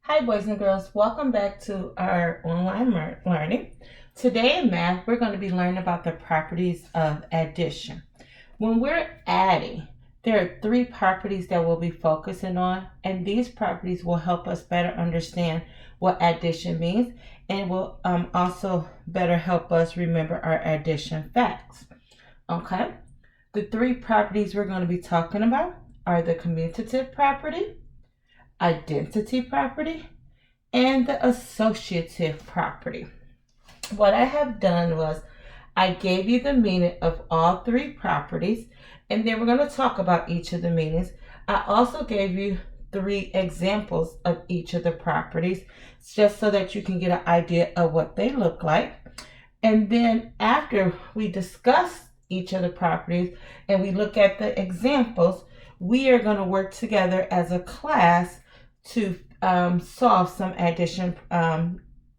Hi, boys and girls. Welcome back to our online learning. Today in math, we're going to be learning about the properties of addition. When we're adding, there are three properties that we'll be focusing on, and these properties will help us better understand what addition means and will also better help us remember our addition facts. Okay? The three properties we're going to be talking about are the commutative property, identity property, and the associative property. What I have done was I gave you the meaning of all three properties, and then we're going to talk about each of the meanings. I also gave you three examples of each of the properties just so that you can get an idea of what they look like. And then after we discuss each of the properties and we look at the examples, we are going to work together as a class to solve some addition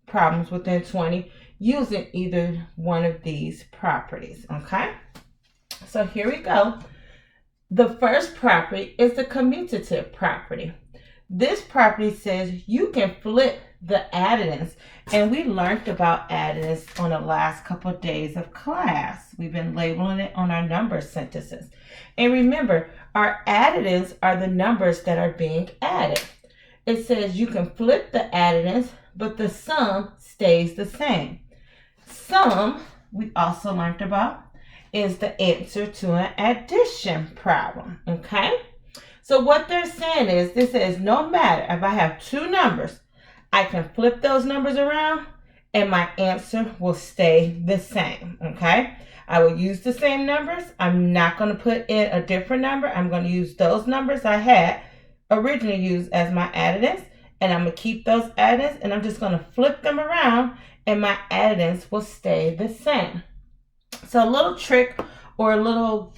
problems within 20 using either one of these properties. Okay, so here we go. The first property is the commutative property. This property says you can flip the addends, and we learned about addends on the last couple of days of class. We've been labeling it on our number sentences. And remember, our addends are the numbers that are being added. It says you can flip the addends, but the sum stays the same. Sum, we also learned about, is the answer to an addition problem, okay? So what they're saying is, this says no matter if I have two numbers, I can flip those numbers around and my answer will stay the same, okay? I will use the same numbers. I'm not going to put in a different number. I'm going to use those numbers I had originally used as my addends, and I'm going to keep those addends, and I'm just going to flip them around and my addends will stay the same. So a little trick or a little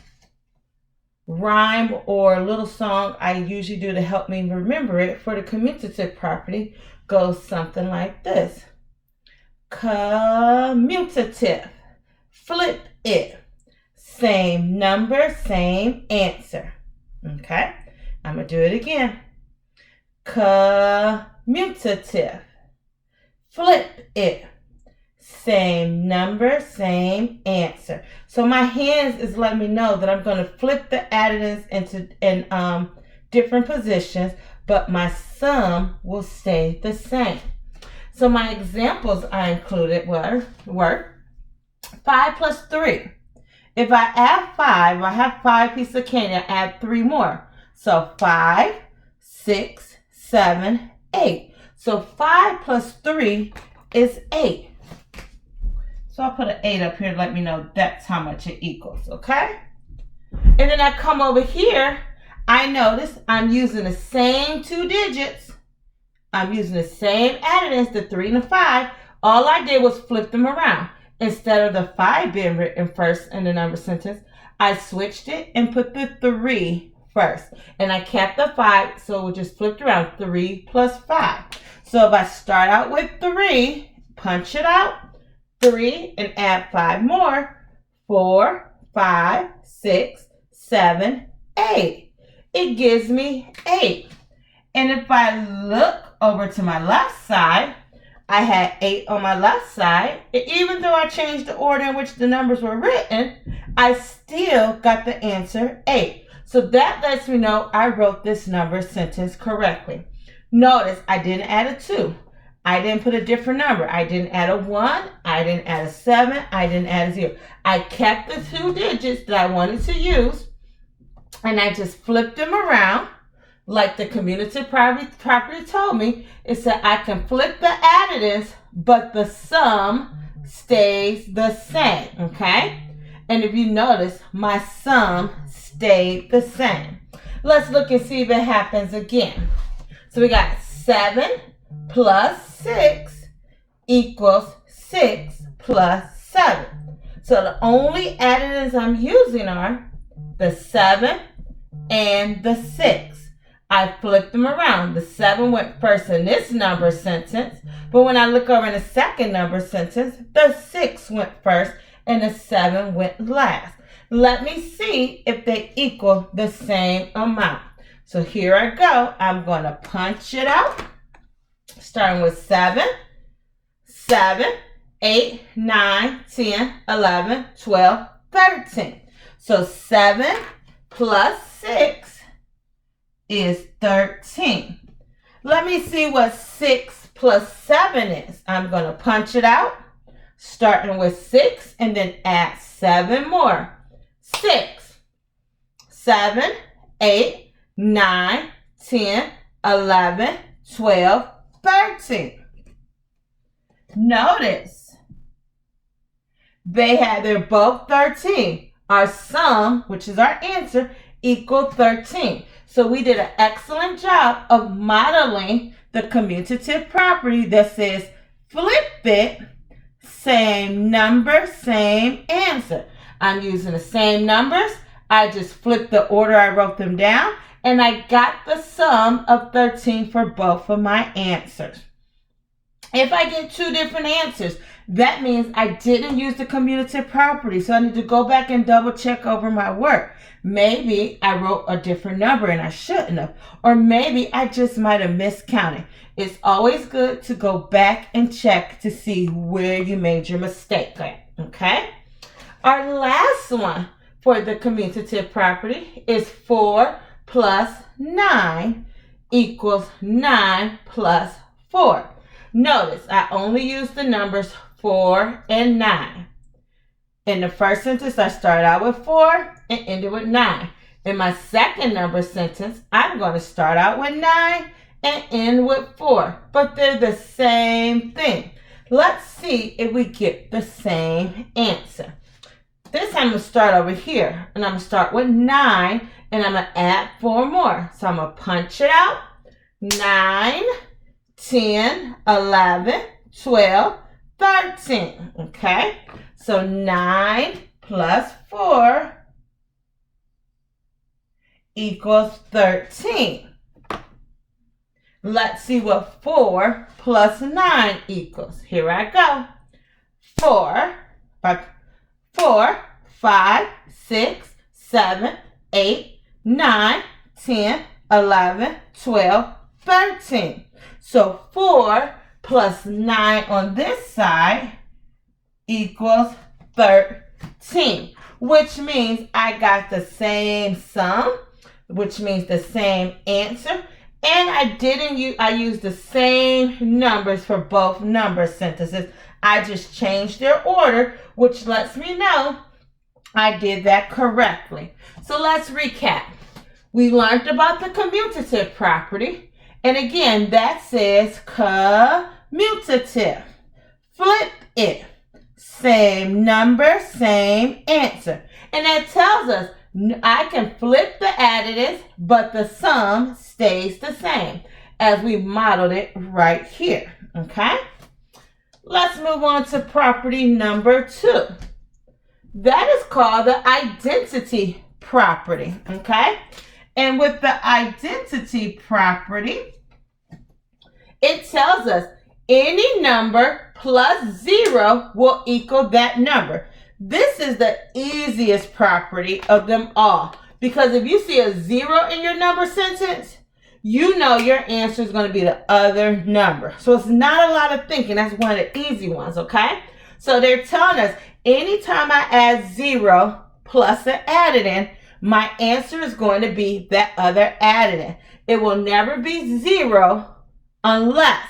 rhyme or a little song I usually do to help me remember it for the commutative property goes something like this. Commutative, flip it, same number, same answer. Okay, I'm going to do it again. Commutative, flip it, same number, same answer. So my hands is letting me know that I'm going to flip the addends in different positions, but my sum will stay the same. So my examples I included were 5 plus 3. If I add 5, I have 5 pieces of candy, I add 3 more. So 5, 6, 7, 8. So 5 plus 3 is 8. So I'll put an 8 up here to let me know that's how much it equals, okay? And then I come over here, I notice I'm using the same two digits. I'm using the same addends, the 3 and the 5. All I did was flip them around. Instead of the 5 being written first in the number sentence, I switched it and put the 3 first. And I kept the 5, so it just flipped around, 3 plus 5. So if I start out with 3, punch it out, 3, and add 5 more, 4, 5, 6, 7, 8. It gives me 8. And if I look over to my left side, I had 8 on my left side. Even though I changed the order in which the numbers were written, I still got the answer 8. So that lets me know I wrote this number sentence correctly. Notice I didn't add a 2. I didn't put a different number. I didn't add a 1. I didn't add a 7. I didn't add a 0. I kept the 2 digits that I wanted to use, and I just flipped them around like the commutative property told me. It said I can flip the addends, but the sum stays the same, okay? And if you notice, my sum stayed the same. Let's look and see if it happens again. So we got 7 plus 6 equals 6 plus 7. So the only addends I'm using are the 7 and the 6. I flipped them around. The 7 went first in this number sentence, but when I look over in the second number sentence, the 6 went first and the 7 went last. Let me see if they equal the same amount. So here I go. I'm going to punch it out. starting with 7, 7, 8, 9, 10, 11, 12, 13. So 7 plus 6 is 13. Let me see what 6 plus 7 is. I'm going to punch it out, starting with 6 and then add 7 more. 6, 7, 8, 9, 10, 11, 12, 13. Notice they're both 13. Our sum, which is our answer, equal 13. So we did an excellent job of modeling the commutative property that says flip it, same number, same answer. I'm using the same numbers. I just flipped the order I wrote them down, and I got the sum of 13 for both of my answers. If I get two different answers, that means I didn't use the commutative property, so I need to go back and double check over my work. Maybe I wrote a different number and I shouldn't have, or maybe I just might have miscounted. It's always good to go back and check to see where you made your mistake at, okay? Our last one for the commutative property is 4 plus 9 equals 9 plus 4. Notice I only use the numbers 4 and 9. In the first sentence, I started out with 4 and ended with 9. In my second number sentence, I'm going to start out with 9 and end with 4. But they're the same thing. Let's see if we get the same answer. This time I'm going to start over here. And I'm going to start with 9. And I'm going to add 4 more. So I'm going to punch it out. 9, 10, 11, 12, 13. Okay? So 9 plus 4 equals 13. Let's see what 4 plus 9 equals. Here I go. 4, 5, 6, 7, 8, 9, 10, 11, 12, 13. So 4 plus 9 on this side equals 13, which means I got the same sum, which means the same answer, and I used the same numbers for both number sentences. I just changed their order, which lets me know I did that correctly. So let's recap. We learned about the commutative property, and again, that says commutative. Flip it. Same number, same answer. And that tells us I can flip the additives, but the sum stays the same as we modeled it right here. Okay? Let's move on to property number 2. That is called the identity property. Okay? And with the identity property, it tells us any number plus 0 will equal that number. This is the easiest property of them all, because if you see a 0 in your number sentence, you know your answer is going to be the other number. So it's not a lot of thinking. That's one of the easy ones, okay? So they're telling us anytime I add 0 plus an additive, my answer is going to be that other additive. It will never be 0 unless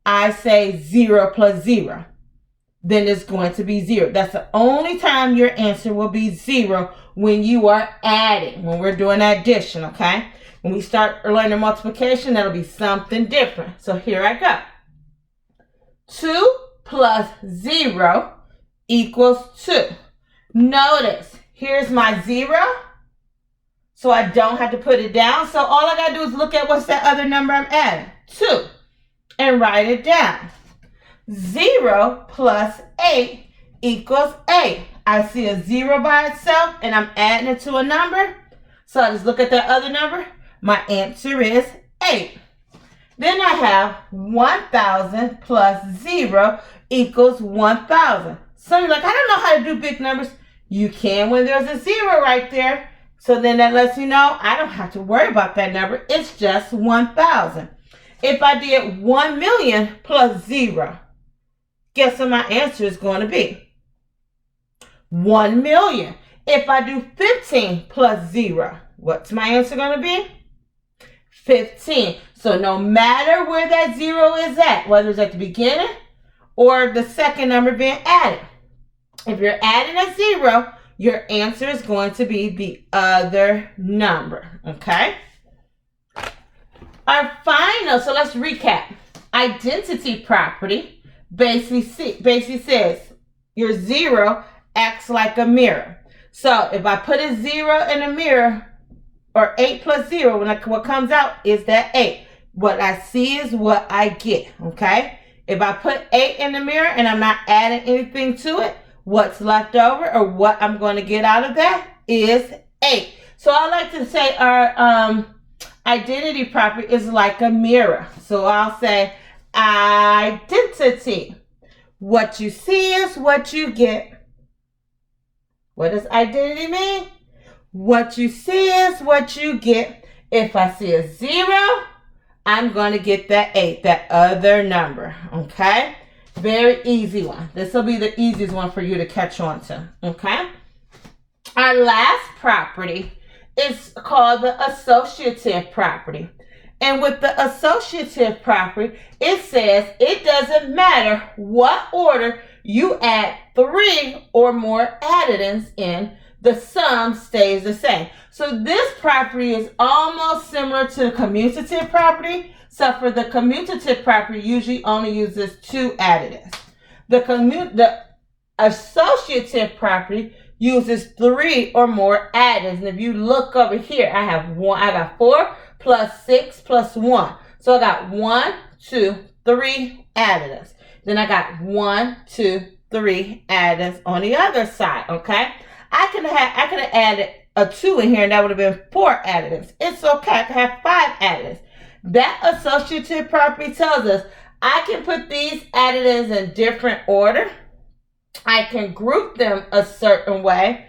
I say 0 plus 0. Then it's going to be 0. That's the only time your answer will be 0 when you are adding, when we're doing addition, okay? When we start learning multiplication, that'll be something different. So here I go. 2 plus 0 equals 2. Notice, here's my 0. So I don't have to put it down. So all I got to do is look at what's that other number I'm adding. 2. And write it down. 0 plus 8 equals 8. I see a 0 by itself and I'm adding it to a number. So I just look at that other number. My answer is 8. Then I have 1,000 plus 0 equals 1,000. So you're like, I don't know how to do big numbers. You can when there's a 0 right there. So then that lets you know I don't have to worry about that number. It's just 1,000. If I did 1 million plus 0, guess what my answer is going to be? 1 million. If I do 15 plus 0, what's my answer going to be? 15. So no matter where that 0 is at, whether it's at the beginning or the second number being added, if you're adding a 0, your answer is going to be the other number, okay? Our final, so let's recap. Identity property basically says your 0 acts like a mirror. So if I put a 0 in a mirror, or 8 plus 0, what comes out is that 8. What I see is what I get, okay? If I put 8 in the mirror and I'm not adding anything to it, what's left over or what I'm going to get out of that is 8. So I like to say our identity property is like a mirror. So I'll say identity. What you see is what you get. What does identity mean? What you see is what you get. If I see a 0, I'm going to get that 8, that other number, okay? Very easy one. This will be the easiest one for you to catch on to, okay? Our last property is called the associative property. And with the associative property, it says it doesn't matter what order you add 3 or more additives in, the sum stays the same. So this property is almost similar to the commutative property, except for the commutative property usually only uses 2 additives. The associative property uses 3 or more additives. And if you look over here, I got 4 plus 6 plus 1. So I got 1, 2, 3 additives. Then I got 1, 2, 3 additives on the other side, okay? I could have added a 2 in here and that would have been 4 additives. It's okay, I could have 5 additives. That associative property tells us I can put these additives in different order. I can group them a certain way,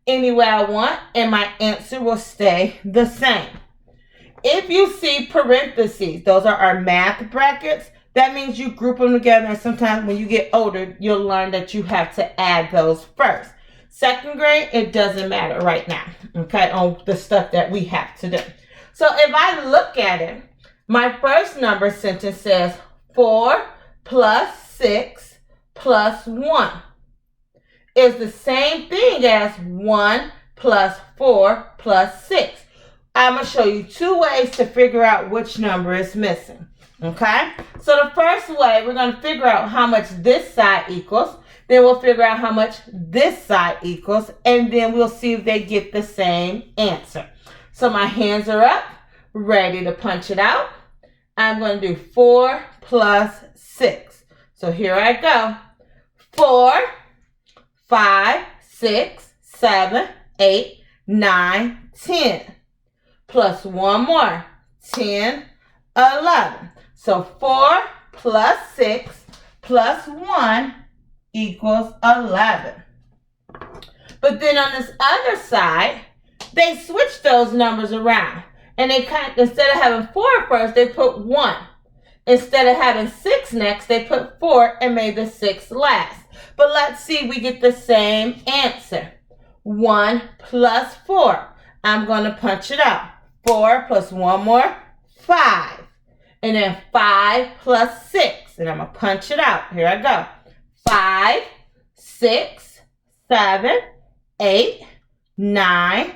any way I want, and my answer will stay the same. If you see parentheses, those are our math brackets. That means you group them together, and sometimes when you get older, you'll learn that you have to add those first. Second grade, it doesn't matter right now, okay, on the stuff that we have to do. So if I look at it, my first number sentence says 4 plus 6 plus 1 is the same thing as 1 plus 4 plus 6. I'm going to show you 2 ways to figure out which number is missing, okay? So the first way, we're going to figure out how much this side equals. Then we'll figure out how much this side equals, and then we'll see if they get the same answer. So my hands are up, ready to punch it out. I'm going to do 4 plus 6. So here I go. 4, 5, 6, 7, 8, 9, 10. Plus 1 more, 10, 11. So 4 plus 6 plus 1 equals 11. But then on this other side, they switched those numbers around. And they instead of having 4 first, they put 1. Instead of having 6 next, they put 4 and made the 6 last. But let's see, we get the same answer. 1 plus 4. I'm going to punch it out. 4 plus 1 more, 5. And then 5 plus 6. And I'm going to punch it out. Here I go. 5, 6, 7, 8, 9,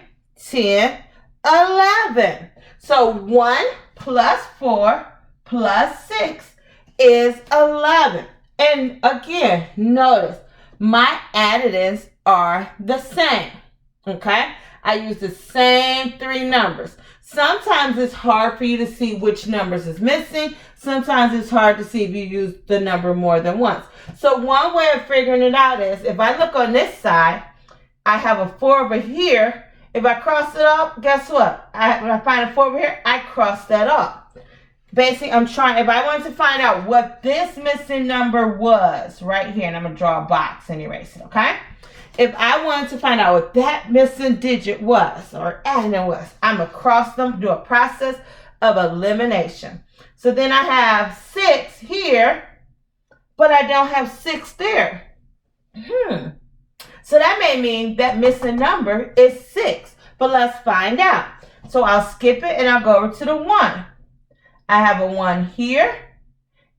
10, 11. So 1 plus 4 plus 6 is 11. And again, notice my additives are the same. Okay? I use the same 3 numbers. Sometimes it's hard for you to see which numbers is missing. Sometimes it's hard to see if you use the number more than once. So one way of figuring it out is if I look on this side, I have a 4 over here. If I cross it off, guess what? When I find a 4 over here, I cross that off. Basically, if I wanted to find out what this missing number was right here, and I'm going to draw a box and erase it, okay? If I wanted to find out what that missing digit was or additive was, I'm going to cross them, do a process of elimination. So then I have 6 here, but I don't have 6 there. So that may mean that missing number is 6. But let's find out. So I'll skip it and I'll go over to the 1. I have a 1 here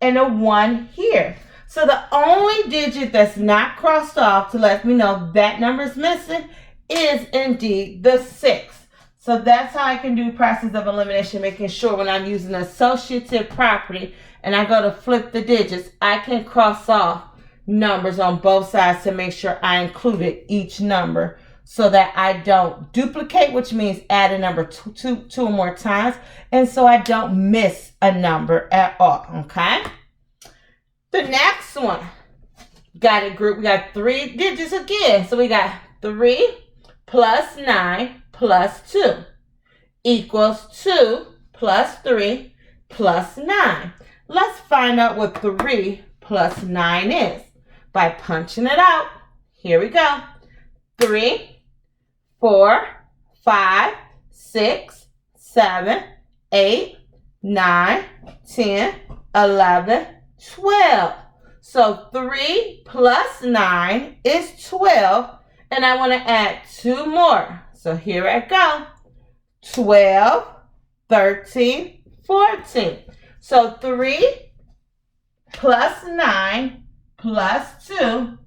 and a 1 here. So the only digit that's not crossed off to let me know that number is missing is indeed the 6. So that's how I can do process of elimination, making sure when I'm using associative property and I go to flip the digits, I can cross off numbers on both sides to make sure I included each number so that I don't duplicate, which means add a number two or more times, and so I don't miss a number at all, okay? The next one, got it group, we got 3 digits again. So we got 3 plus 9 plus 2 equals 2 plus 3 plus 9. Let's find out what 3 plus 9 is by punching it out. Here we go. 3, 4, 5, 6, 7, 8, 9, 10, 11, 12. So 3 plus 9 is 12. And I want to add 2 more. So here I go. 12, 13, 14. So 3 plus 9 plus 2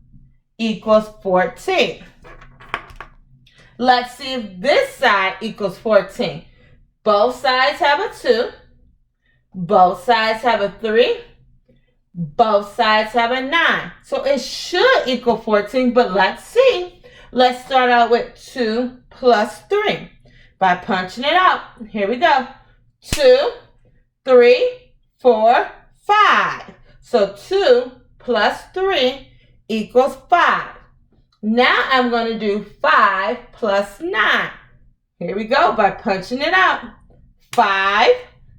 equals 14. Let's see if this side equals 14. Both sides have a 2. Both sides have a 3. Both sides have a 9. So it should equal 14, but let's see. Let's start out with 2 plus 3 by punching it out. Here we go. 2, 3, 4, 5. So 2 plus 3 equals 5. Now I'm going to do 5 plus 9. Here we go by punching it out. 5,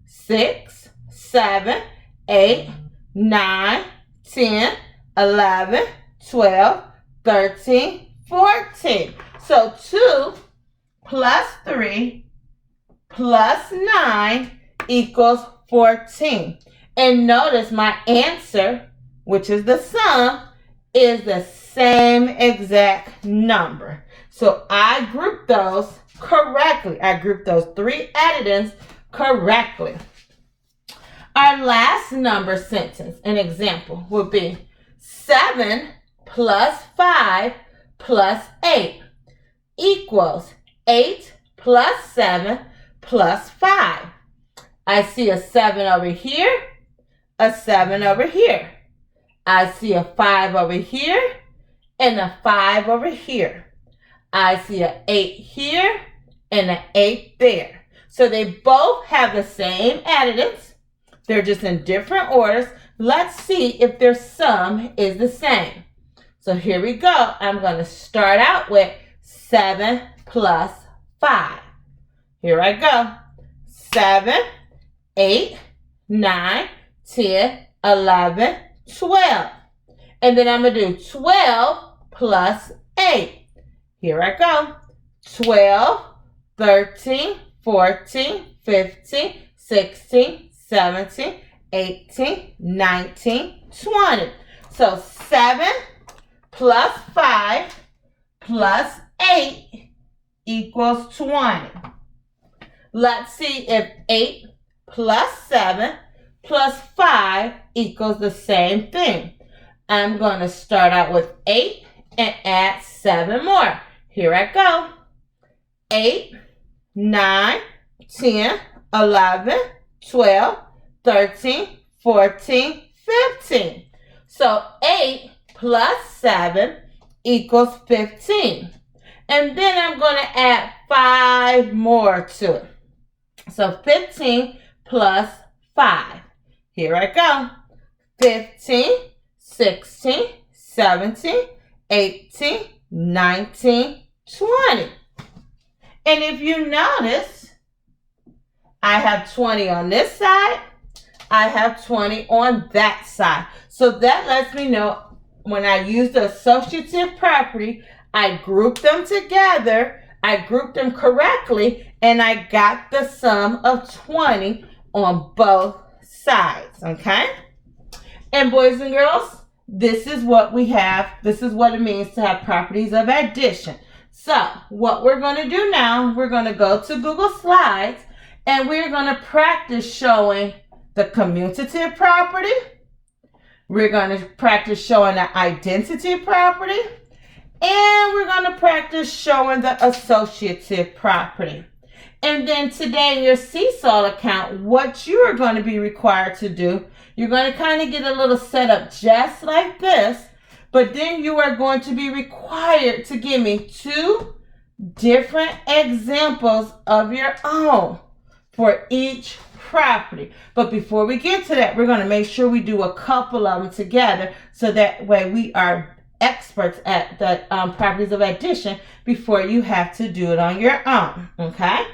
6, 7, 8, 9, 10, 11, 12, 13, 14. So 2 plus 3 plus 9 equals 14. And notice my answer, which is the sum, is the same exact number. So I grouped those correctly. I grouped those 3 additives correctly. Our last number sentence, an example, would be 7 plus 5 plus 8 equals 8 plus 7 plus 5. I see a 7 over here, a 7 over here. I see a 5 over here and a 5 over here. I see an 8 here and an 8 there. So they both have the same additives. They're just in different orders. Let's see if their sum is the same. So here we go. I'm going to start out with 7 plus 5. Here I go. 7, 8, 9, 10, 11, 12. And then I'm going to do 12 plus 8. Here I go. 12, 13, 14, 15, 16, 17, 18, 19, 20. So 7 plus 5 plus 8 equals 20. Let's see if 8 plus 7 plus 5 equals the same thing. I'm going to start out with 8 and add 7 more. Here I go. 8, 9, 10, 11, 12, 13, 14, 15. So 8 plus 7 equals 15. And then I'm going to add 5 more to it. So 15 plus 5. Here I go. 15, 16, 17, 18, 19, 20. And if you notice, I have 20 on this side. I have 20 on that side. So that lets me know when I use the associative property, I group them together, I grouped them correctly, and I got the sum of 20 on both sides, okay? And boys and girls, this is what we have. This is what it means to have properties of addition. So what we're going to do now, we're going to go to Google Slides, and we're going to practice showing the commutative property. We're going to practice showing the identity property. And we're going to practice showing the associative property. And then today in your Seesaw account, what you are going to be required to do, you're going to kind of get a little setup just like this, but then you are going to be required to give me 2 different examples of your own for each property. But before we get to that, we're going to make sure we do a couple of them together so that way we are experts at the properties of addition before you have to do it on your own, okay?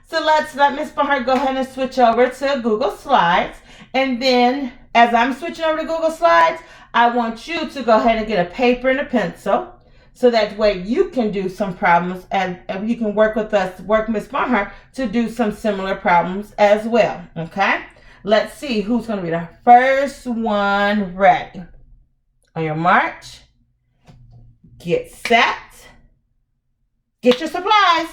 So let Miss Barnhart go ahead and switch over to Google Slides. And then as I'm switching over to Google Slides, I want you to go ahead and get a paper and a pencil so that way you can do some problems and you can work with us, work Miss Barnhart to do some similar problems as well, okay? Let's see who's going to be the first one ready. On your march, get set, get your supplies.